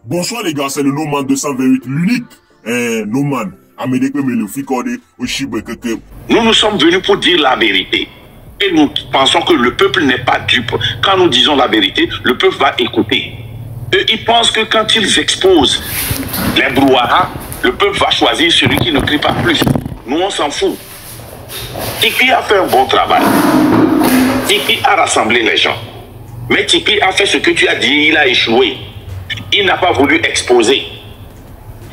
Bonsoir les gars, c'est le Noman 228, l'unique Noman. Nous nous sommes venus pour dire la vérité. Et nous pensons que le peuple n'est pas dupe. Quand nous disons la vérité, le peuple va écouter. Eux, ils pensent que quand ils exposent les brouhahas, le peuple va choisir celui qui ne crie pas plus. Nous, on s'en fout. Tipeee a fait un bon travail. Tipeee a rassemblé les gens. Mais Tipeee a fait ce que tu as dit, il a échoué. Il n'a pas voulu exposer.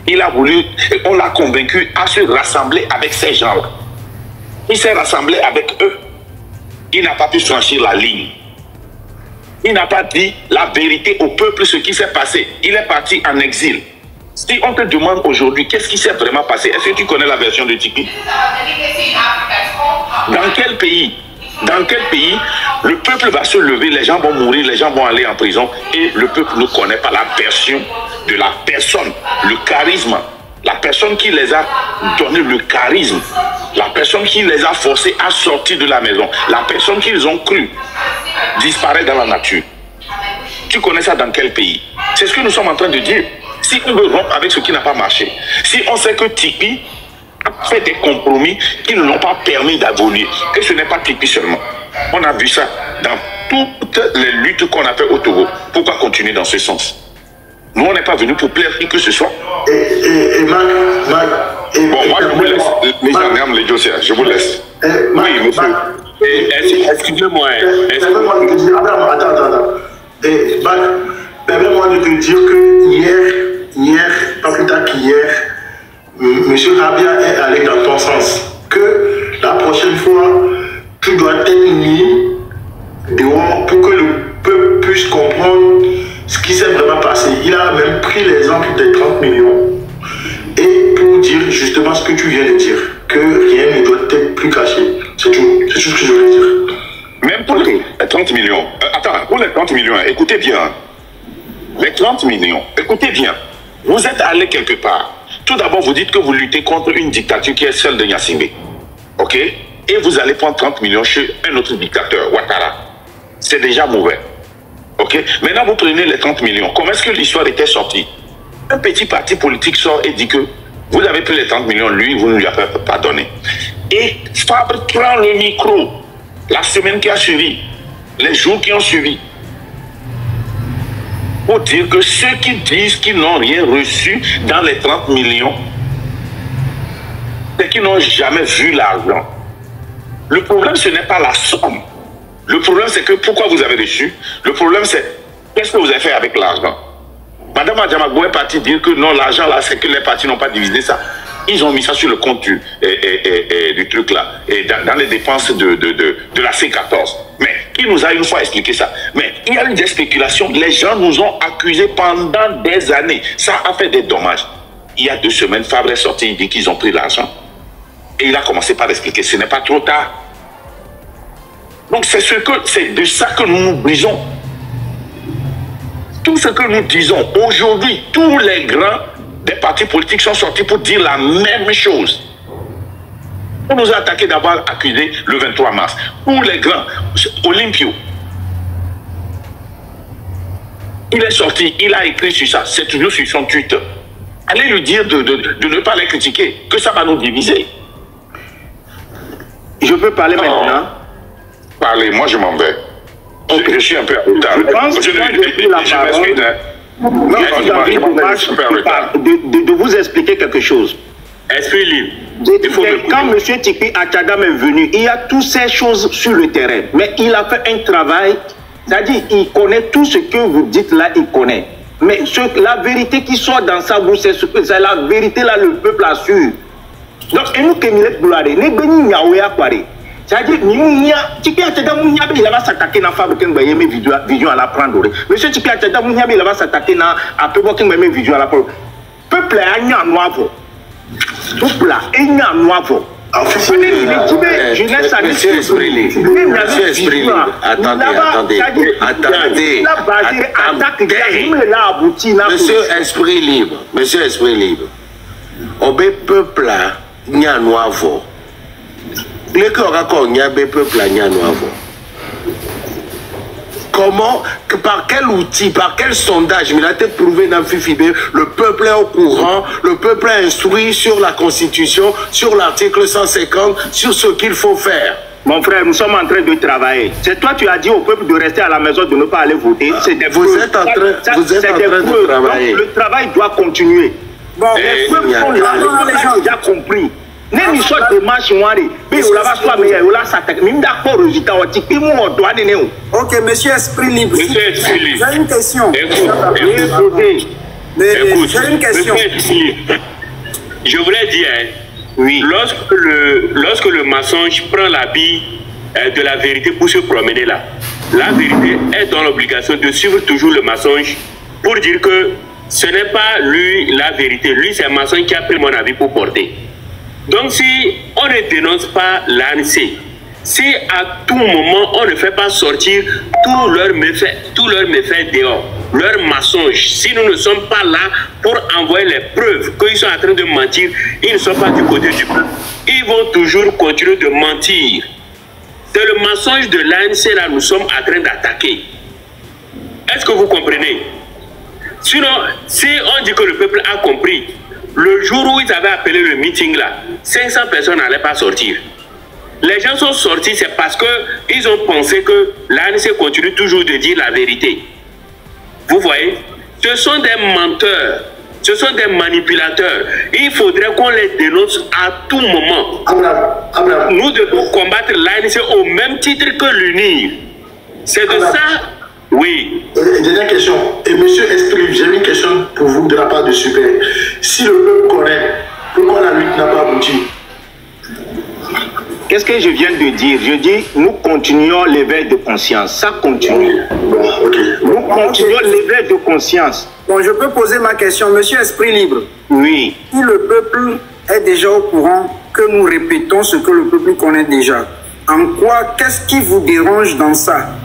Il a voulu, on l'a convaincu à se rassembler avec ces gens-là. Il s'est rassemblé avec eux. Il n'a pas pu franchir la ligne. Il n'a pas dit la vérité au peuple, ce qui s'est passé. Il est parti en exil. Si on te demande aujourd'hui qu'est-ce qui s'est vraiment passé, est-ce que tu connais la version de Tipeee? Dans quel pays le peuple va se lever, les gens vont mourir, les gens vont aller en prison et le peuple ne connaît pas la version de la personne, le charisme, la personne qui les a donné le charisme, la personne qui les a forcés à sortir de la maison, la personne qu'ils ont cru disparaître dans la nature. Tu connais ça dans quel pays? C'est ce que nous sommes en train de dire. Si on veut rompre avec ce qui n'a pas marché, si on sait que Tipeee a fait des compromis qui ne l'ont pas permis d'évoluer, et ce n'est pas Tipeee seulement. On a vu ça dans toutes les luttes qu'on a fait au Togo. Pourquoi continuer dans ce sens? Nous, on n'est pas venu pour plaire qui que ce soit. Bon, moi, je vous laisse. Les gendarmes, les dossiers, je vous laisse. Oui, monsieur. Excusez-moi. Attends. Permets-moi de te dire que hier, pas plus tard qu'hier, M. Rabia est allé dans ton sens. Que la prochaine fois, tu dois être mis dehors pour que le peuple puisse comprendre ce qui s'est vraiment passé. Il a même pris l'exemple des 30 millions et pour dire justement ce que tu viens de dire, que rien ne doit être plus caché. C'est tout. C'est tout ce que je voulais dire. Même pour les 30 millions. Attends, pour les 30 millions, écoutez bien. Les 30 millions, écoutez bien. Vous êtes allé quelque part. Tout d'abord, vous dites que vous luttez contre une dictature qui est celle de Gnassingbé. OK? Et vous allez prendre 30 millions chez un autre dictateur, Ouattara. C'est déjà mauvais. OK? Maintenant, vous prenez les 30 millions. Comment est-ce que l'histoire était sortie? Un petit parti politique sort et dit que vous avez pris les 30 millions, lui, vous ne lui avez pas donné. Et Fabre prend le micro la semaine qui a suivi, les jours qui ont suivi, pour dire que ceux qui disent qu'ils n'ont rien reçu dans les 30 millions, c'est qu'ils n'ont jamais vu l'argent. Le problème, ce n'est pas la somme. Le problème, c'est que pourquoi vous avez reçu? Le problème, c'est qu'est-ce que vous avez fait avec l'argent? Madame Adjamagou est partie dire que non, l'argent là, c'est que les partis n'ont pas divisé ça. Ils ont mis ça sur le compte du truc là, et dans les dépenses de la C14. Mais qui nous a une fois expliqué ça? Mais il y a eu des spéculations. Les gens nous ont accusés pendant des années. Ça a fait des dommages. Il y a 2 semaines, Fabre est sorti, il dit qu'ils ont pris l'argent. Et il a commencé par expliquer, ce n'est pas trop tard. Donc c'est de ça que nous nous disons. Tout ce que nous disons aujourd'hui, tous les grands des partis politiques sont sortis pour dire la même chose. On nous a attaqué d'avoir accusé le 23 mars. Tous les grands, Olympio, il est sorti, il a écrit sur ça, c'est toujours sur son Twitter. Allez lui dire de ne pas les critiquer, que ça va nous diviser. Je peux parler maintenant? Parlez, moi je m'en vais. Okay. Je suis un peu en retard. Je m'excuse. De vous expliquer quelque chose. Esprit libre. Quand M. Tipeee Atchadam est venu, il y a toutes ces choses sur le terrain. Mais il a fait un travail, c'est-à-dire il connaît tout ce que vous dites là, il connaît. Mais la vérité qui sort dans sa bouche, c'est la vérité là, le peuple assure. Donc, et nous, Kemilet Boulade, ne béni Niaoué à Paris. C'est-à-dire, Tipeee Atchadam, il va s'attaquer dans Fabre King Bayeme vidéo à la prendre. Monsieur Tipeee Atchadam, il va s'attaquer dans Apebo King Bayeme vidéo à la prendre. Peuple a un noir. Peuple a un noir. Monsieur Esprit Libre, attendez. Monsieur Esprit Libre, Obé peuple là, n'y a noir. Les corps n'y a peuple là, n'y a noir. comment, par quel outil, par quel sondage, mais il a été prouvé dans Fifibé, le peuple est au courant, le peuple est instruit sur la Constitution, sur l'article 150, sur ce qu'il faut faire. Mon frère, nous sommes en train de travailler. C'est toi, tu as dit au peuple de rester à la maison, de ne pas aller voter. Vous êtes en train de travailler. Donc, le travail doit continuer. Bon, les peuples sont là, les gens ont déjà compris. Même une sorte de marche noire, mais on va soit meilleur, on va s'attaquer. Même d'accord, résultat, on dit que on doit donner. Ok, monsieur Esprit Libre. Monsieur Esprit Libre. J'ai une question. Écoute. J'ai une question. Je voulais dire, oui. Lorsque le mensonge prend l'habit de la vérité pour se promener là, la vérité est dans l'obligation de suivre toujours le mensonge pour dire que ce n'est pas lui la vérité. Lui, c'est un mensonge qui a pris mon avis pour porter. Donc, si on ne dénonce pas l'ANC, si à tout moment on ne fait pas sortir tous leurs méfaits dehors, leurs mensonges, si nous ne sommes pas là pour envoyer les preuves qu'ils sont en train de mentir, ils ne sont pas du côté du peuple. Ils vont toujours continuer de mentir. C'est le mensonge de l'ANC là, nous sommes en train d'attaquer. Est-ce que vous comprenez? Sinon, si on dit que le peuple a compris, le jour où ils avaient appelé le meeting là, 500 personnes n'allaient pas sortir. Les gens sont sortis, c'est parce qu'ils ont pensé que l'ANC continue toujours de dire la vérité. Vous voyez, ce sont des menteurs, ce sont des manipulateurs. Il faudrait qu'on les dénonce à tout moment. Abraham. Nous devons combattre l'ANC au même titre que l'UNIR. C'est de ça, oui. Dernière question. Et monsieur Esprit, j'ai une question pour vous de la part de Super. Si le peuple connaît, pourquoi la lutte n'a pas abouti? Qu'est-ce que je viens de dire? Je dis, nous continuons l'éveil de conscience. Ça continue. Bon, ok. Nous continuons l'éveil de conscience. Bon, je peux poser ma question. Monsieur Esprit Libre. Oui. Si le peuple est déjà au courant que nous répétons ce que le peuple connaît déjà, en quoi, qu'est-ce qui vous dérange dans ça?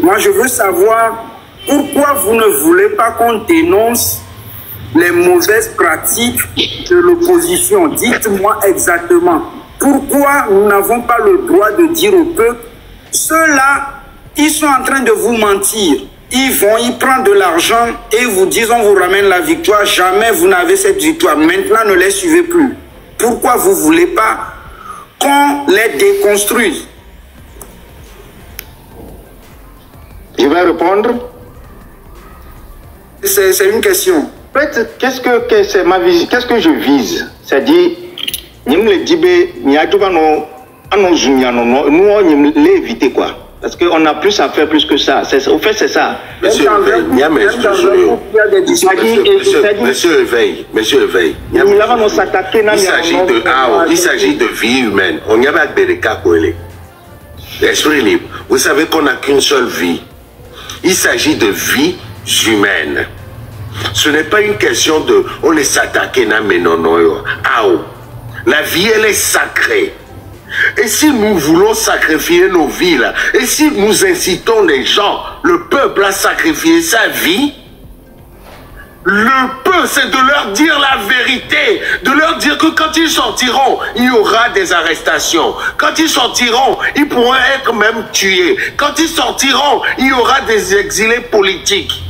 Moi, je veux savoir pourquoi vous ne voulez pas qu'on dénonce les mauvaises pratiques de l'opposition. Dites-moi exactement. Pourquoi nous n'avons pas le droit de dire au peuple, ceux-là, ils sont en train de vous mentir. Ils prennent de l'argent et vous disent, on vous ramène la victoire. Jamais vous n'avez cette victoire. Maintenant, ne les suivez plus. Pourquoi vous ne voulez pas qu'on les déconstruise? Je vais répondre. C'est une question. En fait, qu'est-ce que je vise? C'est-à-dire, nous on éviter quoi? Parce qu'on a plus à faire plus que ça. Au fait, c'est ça. Monsieur Veil, il s'agit de vie humaine. On y a des cas pour les Esprit Libre. Vous savez qu'on n'a qu'une seule vie. Il s'agit de vie humaine. Ce n'est pas une question de on les s'attaquer mais non. La vie, elle est sacrée. Et si nous voulons sacrifier nos vies là, et si nous incitons les gens, le peuple à sacrifier sa vie, le peuple, c'est de leur dire la vérité, de leur dire que quand ils sortiront, il y aura des arrestations. Quand ils sortiront, ils pourront être même tués. Quand ils sortiront, il y aura des exilés politiques.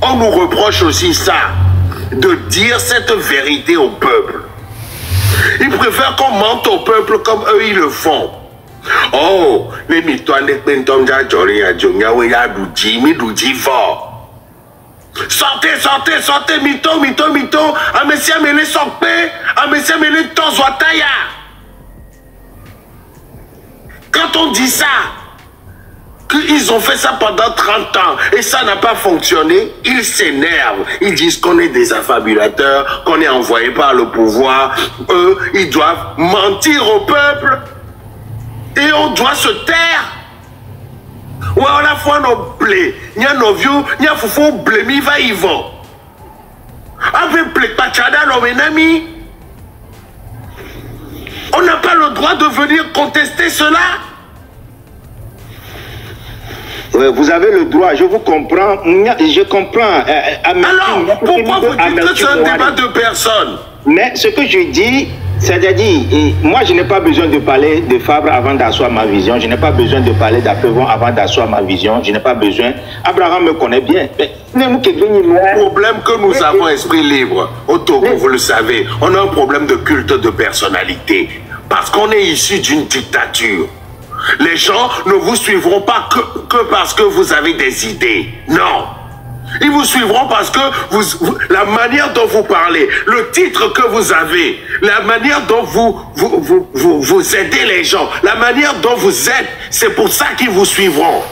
On nous reproche aussi ça, de dire cette vérité au peuple. Ils préfèrent qu'on mente au peuple comme eux ils le font. Oh, les mitoines fort. Sortez, mito. Ah, monsieur, mais les sopé, ah, monsieur, mais les tozwataya. Quand on dit ça, qu'ils ont fait ça pendant 30 ans et ça n'a pas fonctionné, ils s'énervent. Ils disent qu'on est des affabulateurs, qu'on est envoyé par le pouvoir. Eux, ils doivent mentir au peuple et on doit se taire. Ouais, on a foi nos blés, il y a nos vieux, il y a foufou blé, mi va y vont. Avec blé pachada, nos amis. On n'a pas le droit de venir contester cela. Vous avez le droit, je vous comprends, je comprends. Alors, pourquoi vous dites que c'est un débat de personnes? Mais ce que je dis, C'est-à-dire, moi je n'ai pas besoin de parler de Fabre avant d'asseoir ma vision, je n'ai pas besoin de parler d'Appevon avant d'asseoir ma vision, je n'ai pas besoin. Abraham me connaît bien. Le problème que nous avons, Esprit Libre, au Togo, vous le savez, on a un problème de culte de personnalité. Parce qu'on est issu d'une dictature. Les gens ne vous suivront pas que parce que vous avez des idées. Non. Ils vous suivront parce que la manière dont vous parlez, le titre que vous avez, la manière dont vous aidez les gens, la manière dont vous êtes, c'est pour ça qu'ils vous suivrront.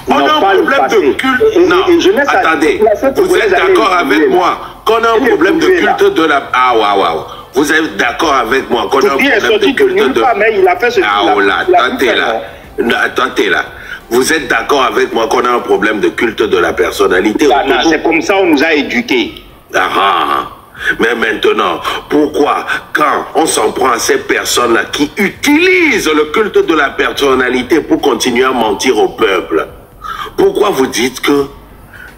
On a un problème de culte. Non, attendez, vous êtes d'accord avec moi qu'on a un problème de culte de la... Ah, waouh. Vous êtes d'accord avec moi qu'on a un problème de culte de... Ah, oh là, attendez là. Vous êtes d'accord avec moi qu'on a un problème de culte de la personnalité? C'est comme ça on nous a éduqués. Mais maintenant, pourquoi quand on s'en prend à ces personnes-là qui utilisent le culte de la personnalité pour continuer à mentir au peuple, pourquoi vous dites que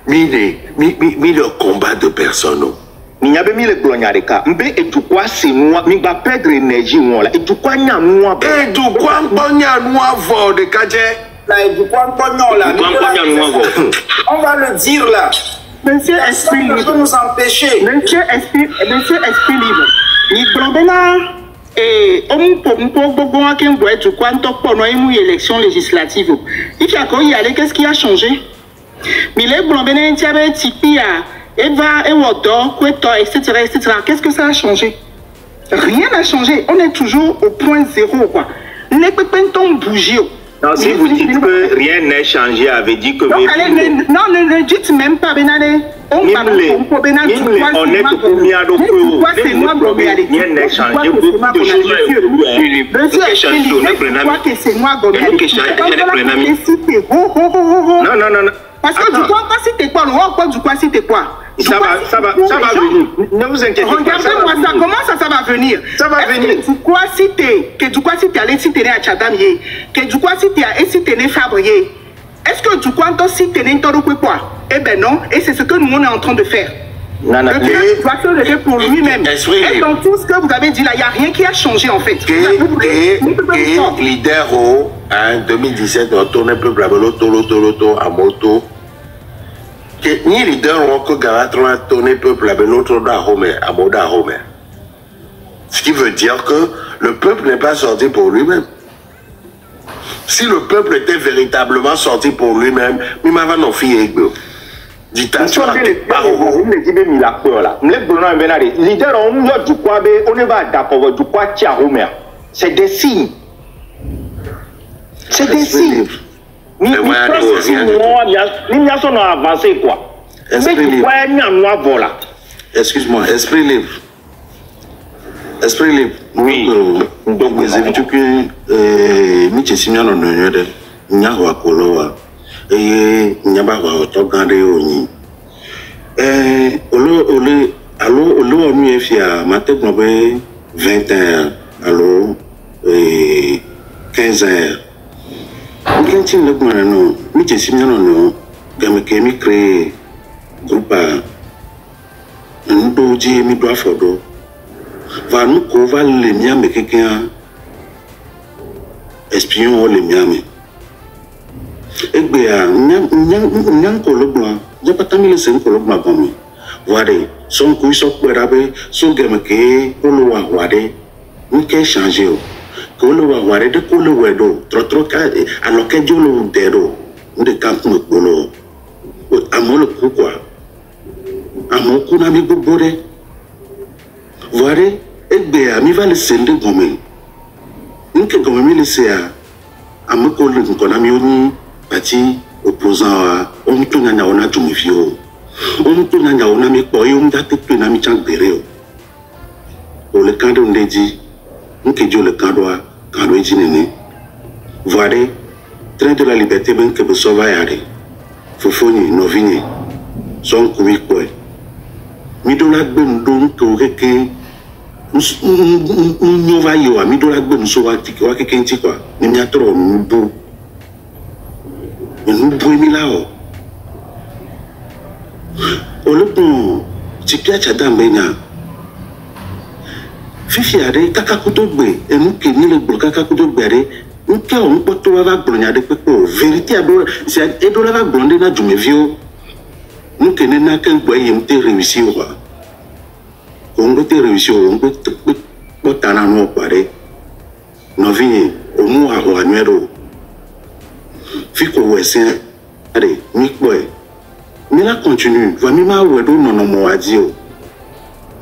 le combat de personnes? Il y a mis le glonyareka. Et du quoi c'est moi, mais va perdre l'énergie moi là. Et du quoi n'y a moi. Et du quoi n'y a moi vol de Kadje. On va le dire là. Monsieur Esprit Libre. Ça peut nous empêcher. Monsieur Esprit Libre. Ni Blondena et on peut du quoi pendant une élection législative. Il y a quoi y aller, qu'est-ce qui a changé? Mais les Blondena il y avait Tipi à Eva et Wodo, Kweto, etc. Qu'est-ce que ça a changé? Rien n'a changé. On est toujours au point zéro quoi. Ne peut pas bouger. Non, si vous dites que rien n'a changé, avait dit que... Non, ne dites même pas, Benale. On est tout c'est moi, rien n'a changé. Beaucoup de choses non. Parce que du quoi, c'était quoi? Du quoi, c'était quoi? Ça va venir. Ne vous inquiétez pas. Regardez-moi ça. Comment ça va venir? Ça va venir. Que du quoi, si tu allais si tu es à Tchadam, que du quoi, si tu es Fabre, est-ce que du quoi, si tu es quoi? Eh ben non. Et c'est ce que nous, on est en train de faire. Non. Le Dieu doit se lever pour lui-même. Et dans tout ce que vous avez dit là, il n'y a rien qui a changé en fait. Et leader en 2017, on tourne un peu Tolo, à moto. Ni leader que Garatron a tourné peuple avec l'autre à Moda Homer. Ce qui veut dire que le peuple n'est pas sorti pour lui-même. Si le peuple était véritablement sorti pour lui-même, il m'a non fille leader on du quoi on ne va d'accord du quoi Homer. C'est des signes. C'est des signes. Ni sont avancé quoi. Excuse-moi, Esprit Libre. Esprit Libre. Oui. Donc les évites que Michel Simon on a eu Nyawa Koloa et Nyaba Togande Oni. Olo mi fia matin 20 heures, alors 15 heures. Quand tu le vois, non, mais tu sais non, comme que mi crée groupe, nous doji mi doit faire do. Va nous couvrir les miens mais quelqu'un espion les miens mais. Et bien, nyang kolobla, j'ai pas tant mis le sen kolobla pour moi. Voilà, son couille son pérabe, son gamme qui koloa wade, nous qu'est changé. Koloa wade de koloa do, trop alors que Dieu le déro, de camp me kolo. Amour le pourquoi? Amour qu'on a mis bobore. Voilà, et bien, mi va le sender gomme. Nous que gomme mi le sea, amour qu'on a mis au parti opposant à on tourne à on a tout mifio. On tourne à on a mis quoi on date tout na mi chang bereo. Pour le cadre on dit, nous que Dieu le cadre dit néné. Voilà, train de la liberté ben que vous sauvez Fofoni novini, son couille quoi. Mi dola ben donc que nous va y avoir mi dola ben so wa quelqu'un quoi. Ni mi atro nous nous brûlons là-haut. Au lieu de Tchadam Benya, Fifi a dit, Kakakoutogbe, et nous qui nous le bloquons Kakakoutogbe, nous qui avons pas tout à blondir de Peko, vérité à l'eau, c'est et de la blonde na du mévio. Nous qui n'avons qu'un boy, on peut réussir. On peut réussir, on peut t'en avoir paré. Nous venons, on nous a rejoint. Fico Wessin, allez, Nick Boy. Mais là, continue. Voici ma ouedo non non adio.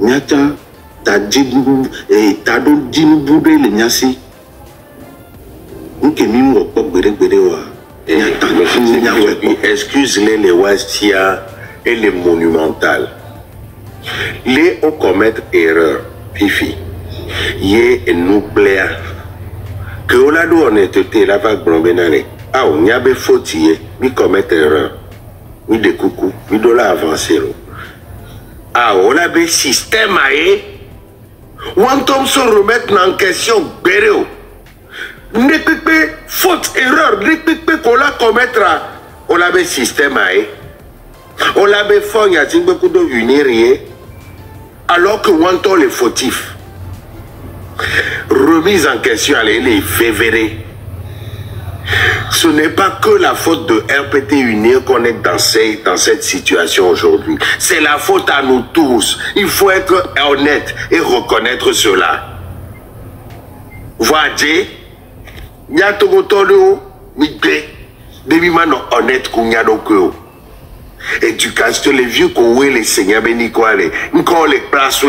Nyata, ta djibou et ta do djibou de l'nyasi. N'ke mi mo pok bere bere wa. Excuse-les les Wastia et les monumentales. Les ont commettre erreur, Fifi. Yé et nous plaire. Que on a d'où honnêteté la vague blombenane. Ah, on y a des fautes, mi commettre erreur. Mi de coucou, mi de la avancer. Ah, on a des systèmes à y. Ou on tombe se remettre en question, béréo. Ne peut pas faute, erreur, ne peut pas qu'on la commettra. On a des systèmes à y. On a des fonds, il y a beaucoup de unir, alors que on tombe les fautifs. Remise en question, allez, les févérés. Ce n'est pas que la faute de RPT Unir qu'on est dans cette situation aujourd'hui. C'est la faute à nous tous. Il faut être honnête et reconnaître cela. Voyez, il y a tout le temps, mais honnête qu'on y a donc. Éducation, les vieux qu'on les seigneurs bénis quoi les, encore les places où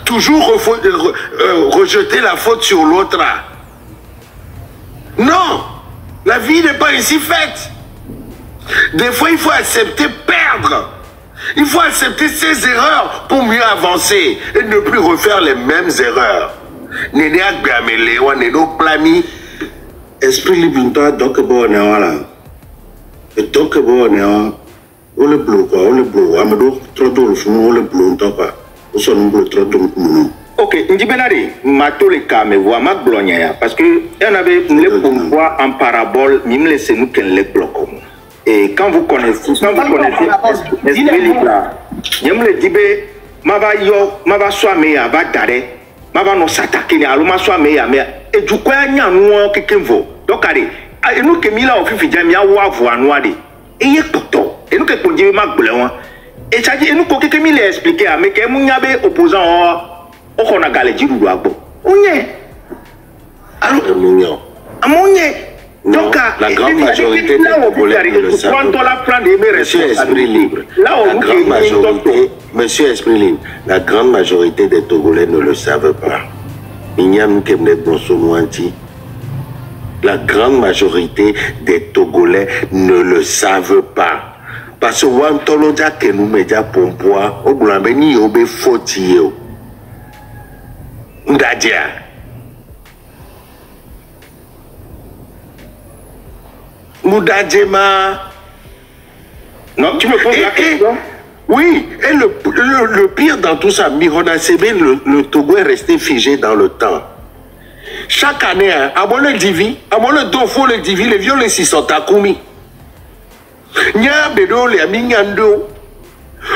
toujours rejeter la faute sur l'autre. Non, la vie n'est pas ainsi faite. Des fois, il faut accepter perdre. Il faut accepter ses erreurs pour mieux avancer et ne plus refaire les mêmes erreurs. Néné Agbiamele, on est nos plami. Esprit libre, donc bon, là. Et donc bon, on le bloque, on le bloque. Amadou, trop de le fond, on le bloque, on s'en bloque trop de nous. Ok, Ndibenari, mato le cas, mais voix ma blognia, parce que il y en avait le pouvoir en parabole, même laissez nous qu'elle les bloque. Et quand vous connaissez, l'esprit libre, je me le dis, ma va soimer, va d'arrêt, ma va nous s'attaquer, allons soimer, mais et du coup, il y a nous quelqu'un vaut. Donc, allez, et nous qui mis là au fil de la voix noire, et il y a tout, et nous qui pour dire ma blonde, et ça dit, et nous qui quelqu'un m'a expliqué, mais que nous y avait opposant. On a galé du doigt. On y est. Alors, donc, la grande majorité des Togolais ne le savent pas. Monsieur Esprit Libre, Monsieur Esprit Libre, la grande majorité des Togolais ne le savent pas. La grande majorité des Togolais ne le savent pas. Parce que Wantoloja que nous médias pompois, au Boulambeni obé fautio. Ndadia. Moudadjema. Non, tu me poses la question. Oui, et le pire dans tout ça, Mirona Sebe, le Togo est resté figé dans le temps. Chaque année, à mon le divi, à mon le dofo le divi, les vieux les sisotakumi. Nya bedo le aminyando.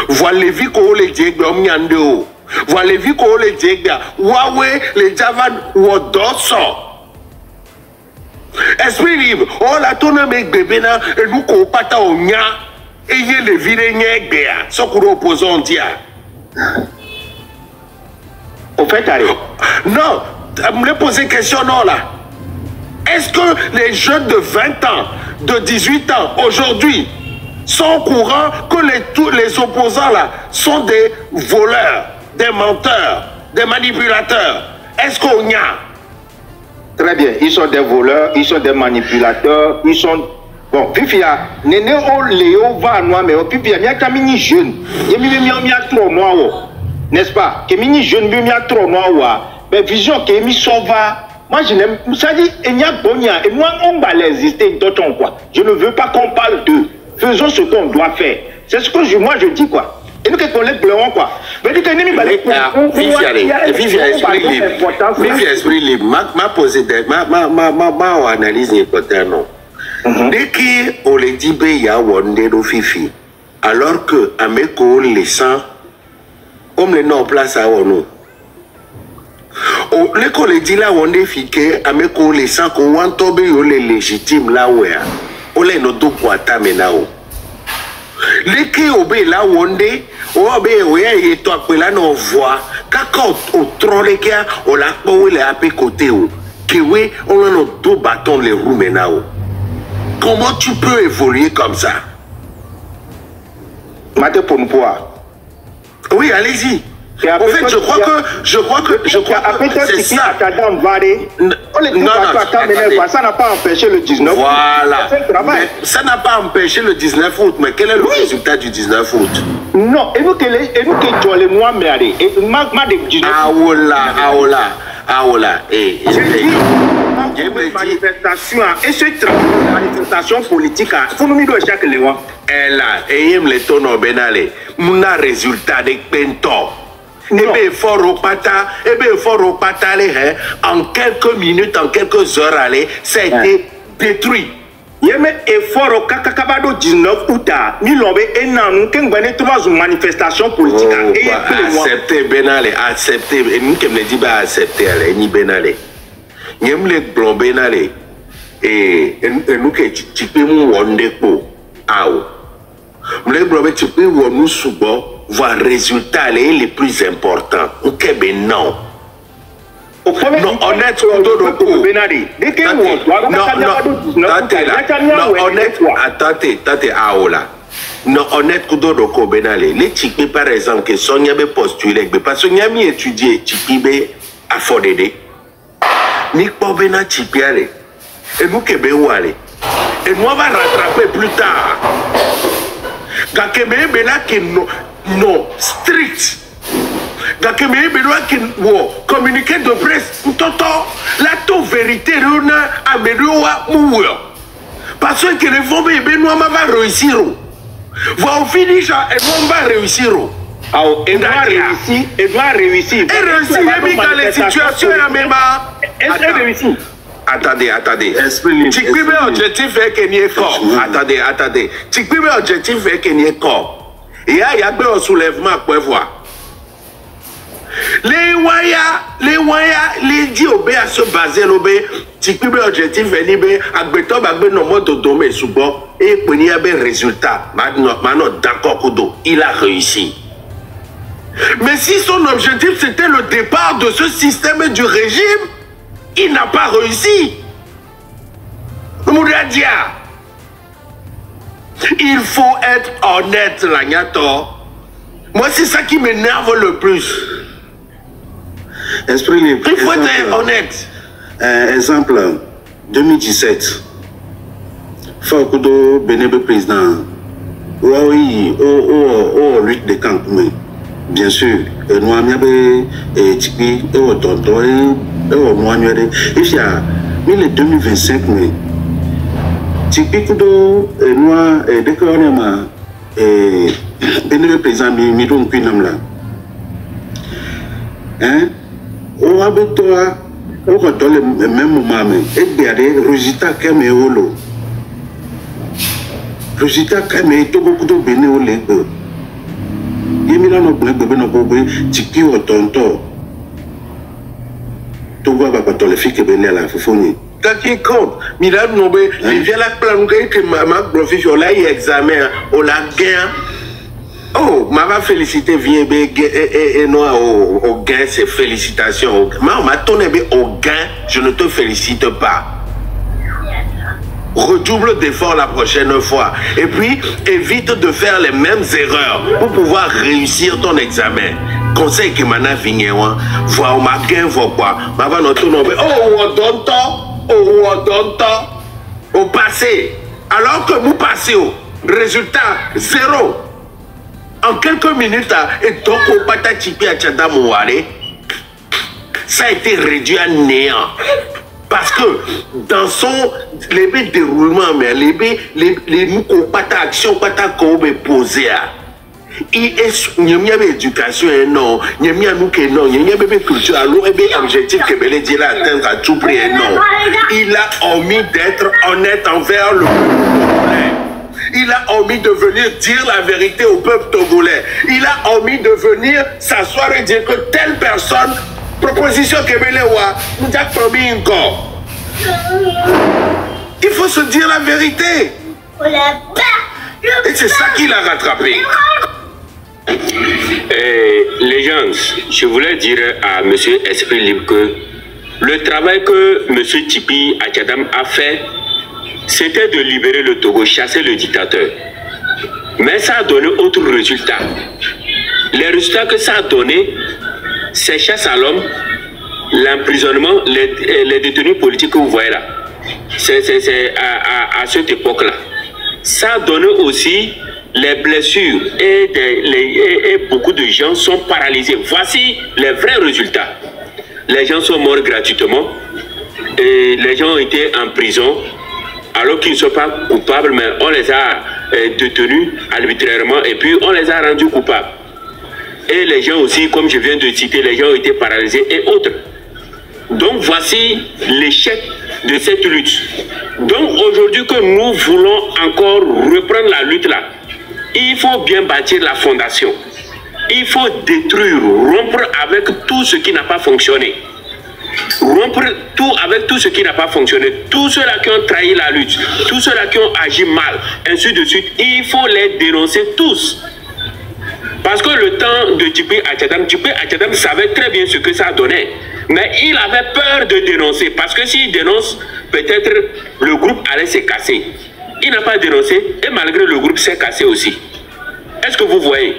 Voilà les vies qu'on les diègres aminyando. Voilà les vies qu'on les diègres. Huawei, les Javan, Wodoso. Esprit libre, oh la tonne mec bébé na, et nous qu'on pata au nya. Et il y a les vilains nègres, ce qu'on oppose en dia. Au fait, allez. Non, me poser une question, non, là. Est-ce que les jeunes de 20 ans, de 18 ans, aujourd'hui, sont au courant que tous les opposants, là, sont des voleurs, des menteurs, des manipulateurs? Est-ce qu'on y a? Très bien, ils sont des voleurs, ils sont des manipulateurs, ils sont... Bon, Fifia, Néné o Léo va noir, mais Fifia, il y a qu'un mini jeune. Il y a trop noir, n'est-ce pas? Que mini jeune, il y a trop noir, mais vision que mi sauva. Moi, je n'aime pas. Ça dit, il y a Bonia, et moi, on va l'exister d'autant quoi. Je ne veux pas qu'on parle d'eux. Faisons ce qu'on doit faire. C'est ce que moi je dis quoi. Et nous, qu'on les pleurons quoi. Mais dis que nous, Vivia Esprit Libre, m'a posé ma analyse n'est non. Dès qu'on les dit, il y a un Fifi. Alors que, à mes collègues, les sangs, on les met en place à nous. Les collègues dit là, on est fiqué, avec les sangs, on a tombé, on est légitime là où on est notre quoi, maintenant. Les qui obéissent là où on est, et toi, là, on voit, quand on trouve les gars, on l'a pas où les à côté, qui oui, on a nos deux bâtons, les roues maintenant. Comment tu peux évoluer comme ça? Mate pour nous pouvoir. Oui, allez-y. En fait, je crois que c'est ça. Non, ça n'a pas empêché le 19 août. Voilà. Ça n'a pas empêché le 19 août, mais quel est le résultat du 19 août? Non, et nous que les mois mais allez, et magma de 19 août. Aoula, manifestation et ce manifestation politique, faut nous dire chaque mois. Elle a, et il me le tourne au Benale, mon résultat de Pento. Et fort au pata, en quelques minutes, en quelques heures, ça a été détruit. Yeme effort au Kakakabado 19 août, ni l'obé et non, qu'un bonnet trois manifestation politique. Acceptez Benale, acceptez, et nous qui me dit pas accepter, ni Benale. N'y a pas de Benale, et nous qui tu peux nous rendre pour. Tu peux nous souban voir résultats les plus importants. Ok, ben non. Non, honnête, attendez, non, honnête, Koudoroko Benale. Les Tchikpi, par exemple, que Sonia be postulé, parce que Sonia mi étudié Tchikpi à Fodede. Ni pas Bena Tchikpi, et nous qui aller. Et nous on va rattraper plus tard. Gakeme Bena qui non strict. Gakeme Bena qui communiqué de presse. Toto, la toute vérité, on a amélioré. Parce que les femmes Benoît va réussir. Va au finish et on va réussir. Elle doit réussir. Elle réussit dans les situations à même. Elle réussit. Attendez. Tchikpi objectif est qu'il y ait corps. Attendez. Tchikpi objectif est qu'il y ait corps. Et il y a un soulèvement pour voir. Les waya, les diobé à se baser l'obé. Tchikpi objectif est libé. Agbeto bagbe no mode de domaine sous bord. Et pour y avoir un résultat. Maintenant, d'accord, Kudo. Il a réussi. Mais si son objectif c'était le départ de ce système du régime, il n'a pas réussi. Mouradia. Il faut être honnête, Lagnato. Moi, c'est ça qui m'énerve le plus. Esprit libre. Il faut être honnête. Exemple, 2017. Fakudo Benebe président. Oui, lutte de Kankoumé. Bien sûr, nous avons et Tchikpi et au tonton et au moignoré. Et il y a 2025, mais Tchikpi Kudo et nous et dès qu'on est le président Midon Pinam là. Hein? On a besoin dans le même moment, et il y a des résultats qui sont holo. Résultats qui sont beaucoup de bénévoles. Yemila no bebe no bobe Tchikpi o tonto to gwa ba to le fike be la fofoni qui compte Mila no be il vient la plan que ma professeur là il examen au la gain. Oh m'a va féliciter vient be et non au gain c'est félicitations mais m'a tourné be au gain je ne te félicite pas. Redouble d'efforts la prochaine fois. Et puis, évite de faire les mêmes erreurs pour pouvoir réussir ton examen. Conseil que mana vigneron, voir au matin, voir quoi. Maman notre nom, au passé. Alors que vous passez au résultat zéro. En quelques minutes, et donc au patatipi à Tchadamouare, ça a été réduit à néant. Parce que dans son déroulement, mais les actions posées, il est une éducation non, il y a une culture, objectif que Bélédie a atteindre à tout prix non. Il a omis d'être honnête envers le peuple. Il a omis de venir dire la vérité au peuple togolais. Il a omis de venir s'asseoir et dire que telle personne Proposition Kebelewa, nous avons promis encore. Il faut se dire la vérité. Et c'est ça qui l'a rattrapé. Les gens, je voulais dire à M. Esprit Libre que le travail que M. Tipi Achadam a fait, c'était de libérer le Togo, chasser le dictateur. Mais ça a donné autre résultat. Les résultats que ça a donné, c'est chasse à l'homme, l'emprisonnement, les détenus politiques que vous voyez là. C'est à cette époque-là. Ça a donné aussi les blessures et beaucoup de gens sont paralysés. Voici les vrais résultats. Les gens sont morts gratuitement et les gens ont été en prison alors qu'ils ne sont pas coupables, mais on les a détenus arbitrairement et puis on les a rendus coupables. Et les gens aussi, comme je viens de citer, les gens ont été paralysés et autres. Donc voici l'échec de cette lutte. Donc aujourd'hui que nous voulons encore reprendre la lutte là, il faut bien bâtir la fondation. Il faut détruire, rompre avec tout ce qui n'a pas fonctionné. Rompre tout avec tout ce qui n'a pas fonctionné. Tous ceux-là qui ont trahi la lutte, tous ceux-là qui ont agi mal, ainsi de suite, il faut les dénoncer tous. Parce que le temps de Tipi Achadam savait très bien ce que ça donnait. Mais il avait peur de dénoncer. Parce que s'il dénonce, peut-être le groupe allait se casser. Il n'a pas dénoncé et malgré le groupe s'est cassé aussi. Est-ce que vous voyez?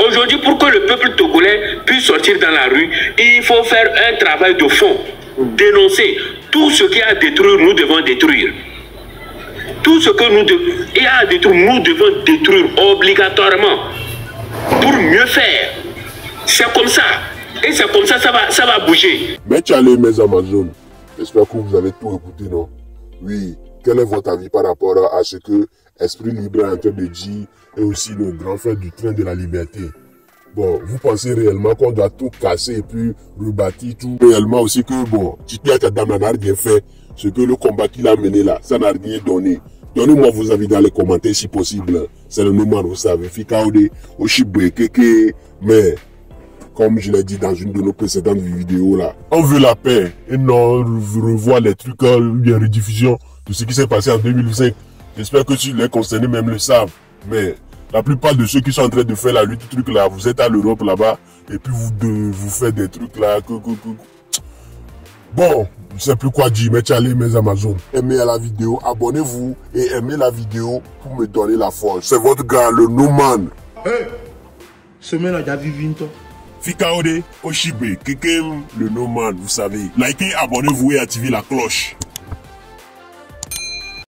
Aujourd'hui, pour que le peuple togolais puisse sortir dans la rue, il faut faire un travail de fond. Dénoncer tout ce qui a à détruire, nous devons détruire. Tout ce que nous devons détruire obligatoirement pour mieux faire. C'est comme ça. Et c'est comme ça, ça va bouger. Mais Tchalé, mes Amazones, j'espère que vous avez tout écouté, non? Oui. Quel est votre avis par rapport à ce que Esprit Libre est en train de dire et aussi le grand frère du train de la liberté? Bon, vous pensez réellement qu'on doit tout casser et puis rebâtir tout? Réellement aussi que, bon, Tipi Achadam n'a rien fait. Ce que le combat qu'il a mené là, ça n'a rien donné. Donnez-moi vos avis dans les commentaires si possible. C'est le moment, vous savez. Fikaode, Oshibwe, Keke, mais... Comme je l'ai dit dans une de nos précédentes vidéos là, on veut la paix et non revoir les trucs, les rediffusions de ce qui s'est passé en 2005. J'espère que les concernés même le savent. Mais la plupart de ceux qui sont en train de faire la lutte, truc là, vous êtes à l'Europe là-bas et puis vous faites des trucs là. Bon, je ne sais plus quoi dire, mais allez mes Amazones. Aimez la vidéo, abonnez-vous et aimez la vidéo pour me donner la force. C'est votre gars, le Noman. Hey, semaine là, j'ai vu toi. Fikaode, Oshibe, Kekem, le Noman, vous savez. Likez, abonnez-vous et activez la cloche.